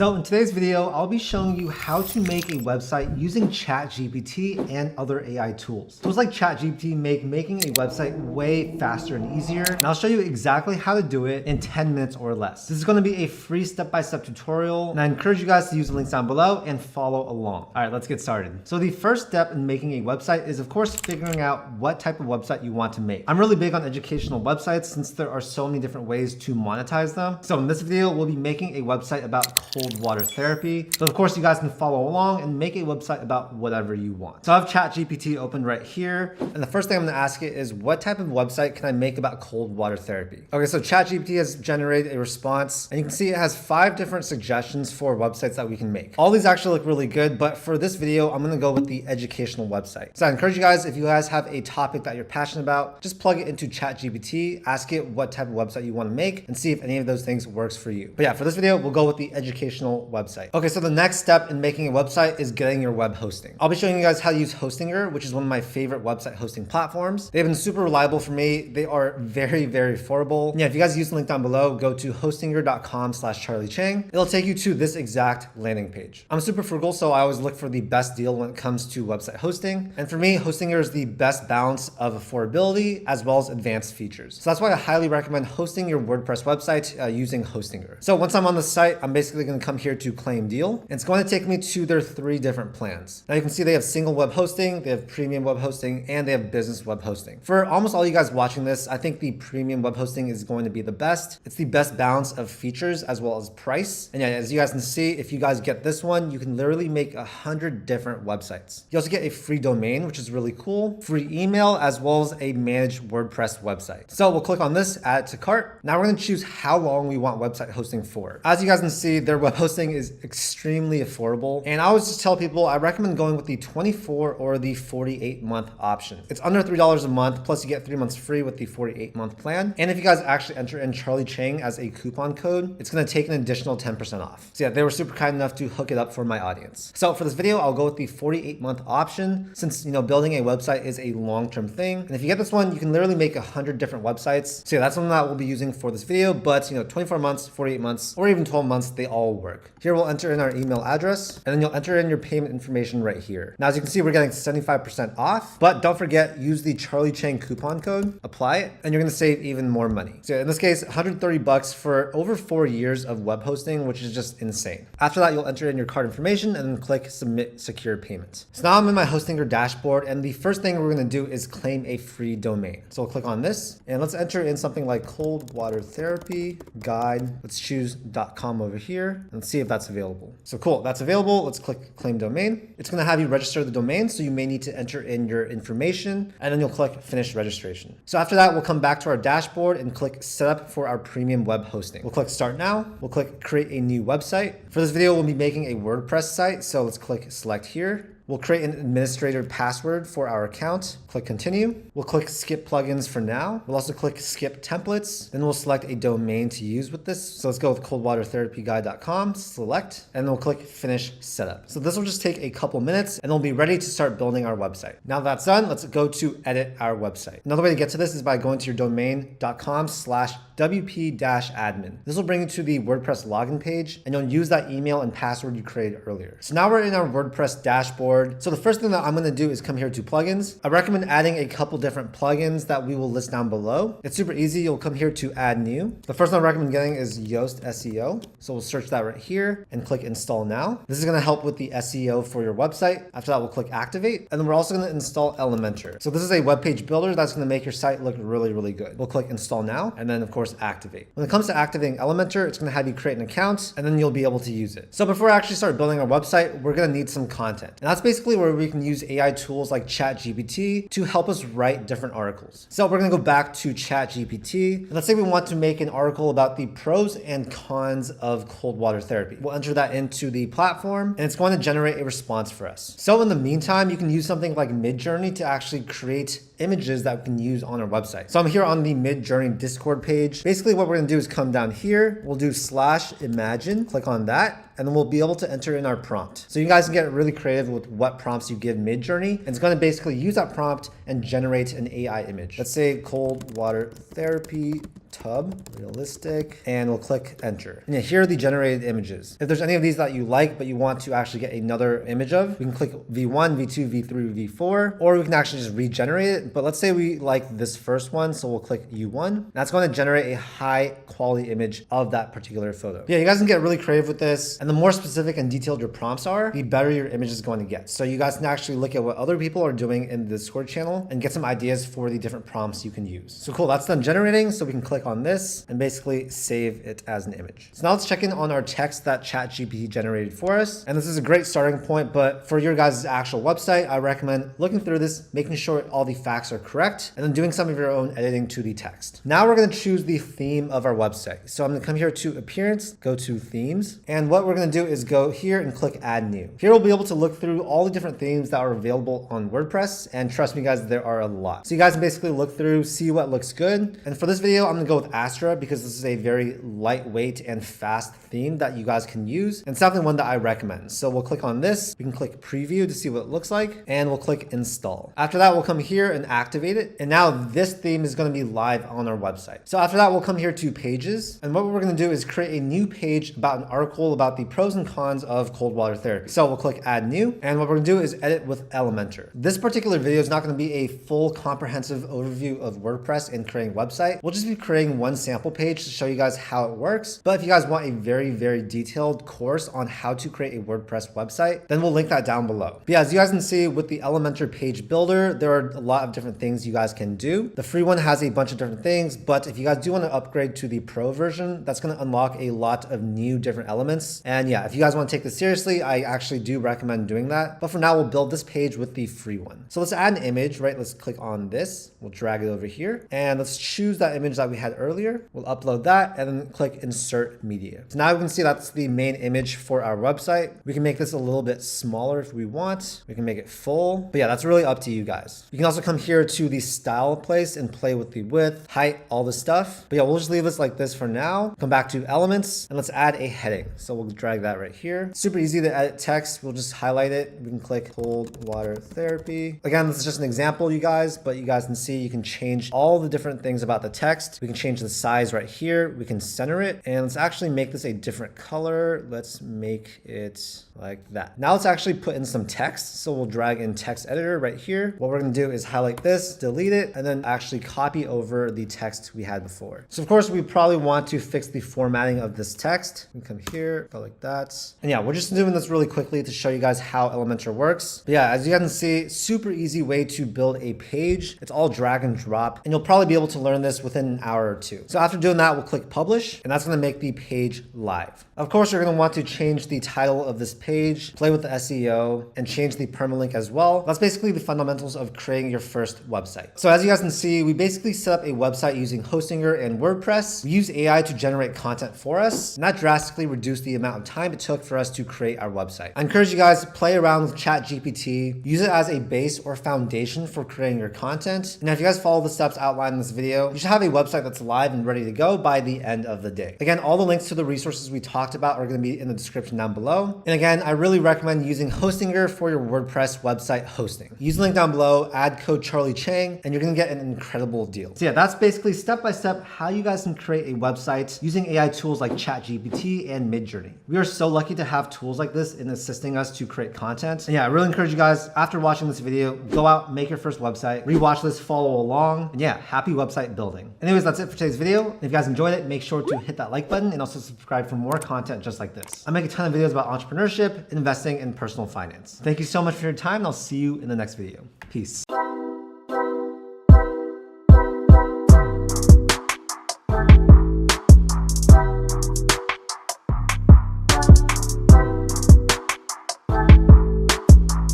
So in today's video, I'll be showing you how to make a website using ChatGPT and other AI tools. Tools like ChatGPT make making a website way faster and easier, and I'll show you exactly how to do it in 10 minutes or less. This is going to be a free step-by-step tutorial, and I encourage you guys to use the links down below and follow along. All right, let's get started. So the first step in making a website is, of course, figuring out what type of website you want to make. I'm really big on educational websites since there are so many different ways to monetize them. So in this video, we'll be making a website about cold water therapy. So of course you guys can follow along and make a website about whatever you want. So I have ChatGPT open right here. And the first thing I'm gonna ask it is, what type of website can I make about cold water therapy? Okay, so ChatGPT has generated a response, and you can see it has 5 different suggestions for websites that we can make. All these actually look really good, but for this video, I'm gonna go with the educational website. So I encourage you guys, if you guys have a topic that you're passionate about, just plug it into ChatGPT, ask it what type of website you wanna make, and see if any of those things works for you. But yeah, for this video, we'll go with the educational website. Okay, so the next step in making a website is getting your web hosting. I'll be showing you guys how to use Hostinger, which is one of my favorite website hosting platforms. They've been super reliable for me. They are very, very affordable. And yeah, if you guys use the link down below, go to hostinger.com/CharlieChang. It'll take you to this exact landing page. I'm super frugal, so I always look for the best deal when it comes to website hosting. And for me, Hostinger is the best balance of affordability as well as advanced features. So that's why I highly recommend hosting your WordPress website using Hostinger. So once I'm on the site, I'm basically going to come here to claim deal. And it's going to take me to their 3 different plans. Now you can see they have single web hosting, they have premium web hosting, and they have business web hosting. For almost all you guys watching this, I think the premium web hosting is going to be the best. It's the best balance of features as well as price. And yeah, as you guys can see, if you guys get this one, you can literally make 100 different websites. You also get a free domain, which is really cool, free email, as well as a managed WordPress website. So we'll click on this, add to cart. Now we're going to choose how long we want website hosting for. As you guys can see, their web hosting is extremely affordable. And I always just tell people I recommend going with the 24 or the 48-month option. It's under $3 a month, plus you get 3 months free with the 48-month plan. And if you guys actually enter in Charlie Chang as a coupon code, it's going to take an additional 10% off. So yeah, they were super kind enough to hook it up for my audience. So for this video, I'll go with the 48-month option since, building a website is a long-term thing. And if you get this one, you can literally make 100 different websites. So yeah, that's something that we'll be using for this video, but 24 months, 48 months, or even 12 months, they all work. Here we'll enter in our email address, and then you'll enter in your payment information right here. Now, as you can see, we're getting 75% off, but don't forget, use the Charlie Chang coupon code, apply it, and you're gonna save even more money. So in this case, 130 bucks for over 4 years of web hosting, which is just insane. After that, you'll enter in your card information and then click submit secure payments. So now I'm in my Hostinger dashboard, and the first thing we're gonna do is claim a free domain. So we'll click on this, and let's enter in something like cold water therapy guide. Let's choose .com over here and see if that's available. So cool, that's available. Let's click claim domain. It's gonna have you register the domain, so you may need to enter in your information, and then you'll click finish registration. So after that, we'll come back to our dashboard and click set up for our premium web hosting. We'll click start now. We'll click create a new website. For this video, we'll be making a WordPress site, so let's click select here. We'll create an administrator password for our account. Click continue. We'll click skip plugins for now. We'll also click skip templates. Then we'll select a domain to use with this. So let's go with coldwatertherapyguide.com, select, and then we'll click finish setup. So this will just take a couple minutes and we'll be ready to start building our website. Now that that's done, let's go to edit our website. Another way to get to this is by going to your domain.com/wp-admin. This will bring you to the WordPress login page, and you'll use that email and password you created earlier. So now we're in our WordPress dashboard. So the first thing that I'm going to do is come here to plugins. I recommend adding a couple different plugins that we will list down below. It's super easy. You'll come here to add new. The first one I recommend getting is Yoast SEO. So we'll search that right here and click install now. This is going to help with the SEO for your website. After that, we'll click activate, and then we're also going to install Elementor. So this is a web page builder that's going to make your site look really, really good. We'll click install now, and then of course activate. When it comes to activating Elementor, it's going to have you create an account, and then you'll be able to use it. So before I actually start building our website, we're going to need some content. And that's basically where we can use AI tools like ChatGPT to help us write different articles. So we're going to go back to ChatGPT, and let's say we want to make an article about the pros and cons of cold water therapy. We'll enter that into the platform, and it's going to generate a response for us. So in the meantime, you can use something like Midjourney to actually create images that we can use on our website. So I'm here on the Midjourney Discord page. Basically what we're going to do is come down here, we'll do /imagine, click on that, and then we'll be able to enter in our prompt. So you guys can get really creative with what prompts you give Midjourney, and it's going to basically use that prompt and generate an AI image. Let's say cold water therapy tub, realistic, and we'll click enter. And yeah, here are the generated images. If there's any of these that you like, but you want to actually get another image of, we can click V1, V2, V3, V4, or we can actually just regenerate it. But let's say we like this first one, so we'll click U1. That's going to generate a high quality image of that particular photo. Yeah, you guys can get really creative with this. And the more specific and detailed your prompts are, the better your image is going to get. So you guys can actually look at what other people are doing in the Discord channel and get some ideas for the different prompts you can use. So cool, that's done generating. So we can click on this and basically save it as an image. So now let's check in on our text that ChatGPT generated for us. And this is a great starting point, but for your guys' actual website, I recommend looking through this, making sure all the facts are correct, and then doing some of your own editing to the text. Now we're going to choose the theme of our website. So I'm going to come here to appearance, go to themes. And what we're going to do is go here and click add new. Here we'll be able to look through all the different themes that are available on WordPress. And trust me guys, there are a lot. So you guys can basically look through, see what looks good. And for this video, I'm going to go with Astra because this is a very lightweight and fast theme that you guys can use. And it's definitely one that I recommend. So we'll click on this. We can click preview to see what it looks like. And we'll click install. After that, we'll come here and activate it. And now this theme is going to be live on our website. So after that, we'll come here to pages. And what we're going to do is create a new page about an article about the pros and cons of cold water therapy. So we'll click add new. And what we're going to do is edit with Elementor. This particular video is not going to be a full comprehensive overview of WordPress and creating a website. We'll just be creating one sample page to show you guys how it works. But if you guys want a very, very detailed course on how to create a WordPress website, then we'll link that down below. But yeah, as you guys can see with the Elementor page builder, there are a lot of different things you guys can do. The free one has a bunch of different things, but if you guys do want to upgrade to the pro version, that's going to unlock a lot of new different elements. And yeah, if you guys want to take this seriously, I actually do recommend doing that. But for now, we'll build this page with the free one. So let's add an image, right? Let's click on this. We'll drag it over here and let's choose that image that we had earlier. We'll upload that and then click insert media. So now we can see that's the main image for our website. We can make this a little bit smaller if we want. We can make it full, but yeah, that's really up to you guys. You can also come here to the style place and play with the width, height, all the stuff. But yeah, we'll just leave this like this for now. Come back to elements and let's add a heading. So we'll drag that right here. Super easy to edit text. We'll just highlight it. We can click cold water therapy. Again, this is just an example, you guys, but you guys can see you can change all the different things about the text. We can change the size right here. We can center it and let's actually make this a different color. Let's make it like that. Now let's actually put in some text. So we'll drag in text editor right here. What we're going to do is highlight this, delete it, and then actually copy over the text we had before. So of course, we probably want to fix the formatting of this text. We come here, go like that. And yeah, we're just doing this really quickly to show you guys how Elementor works. But yeah, as you guys can see, super easy way to build a page. It's all drag and drop, and you'll probably be able to learn this within an hour or two. So after doing that, we'll click publish, and that's going to make the page live. Of course, you're going to want to change the title of this page, play with the SEO, and change the permalink as well. That's basically the fundamentals of creating your first website. So as you guys can see, we basically set up a website using Hostinger and WordPress. We use AI to generate content for us, and that drastically reduced the amount of time it took for us to create our website. I encourage you guys to play around with ChatGPT, use it as a base or foundation for creating your content. And if you guys follow the steps outlined in this video, you should have a website that's live and ready to go by the end of the day. Again, all the links to the resources we talked about are going to be in the description down below. And again, I really recommend using Hostinger for your WordPress website hosting. Use the link down below, add code Charlie Chang, and you're going to get an incredible deal. So yeah, that's basically step-by-step how you guys can create a website using AI tools like ChatGPT and Midjourney. We are so lucky to have tools like this in assisting us to create content. And yeah, I really encourage you guys, after watching this video, go out, make your first website, rewatch this, follow along, and yeah, happy website building. Anyways, that's it for today's video. If you guys enjoyed it, make sure to hit that like button and also subscribe for more content just like this. I make a ton of videos about entrepreneurship, investing, and personal finance. Thank you so much for your time, and I'll see you in the next video. Peace.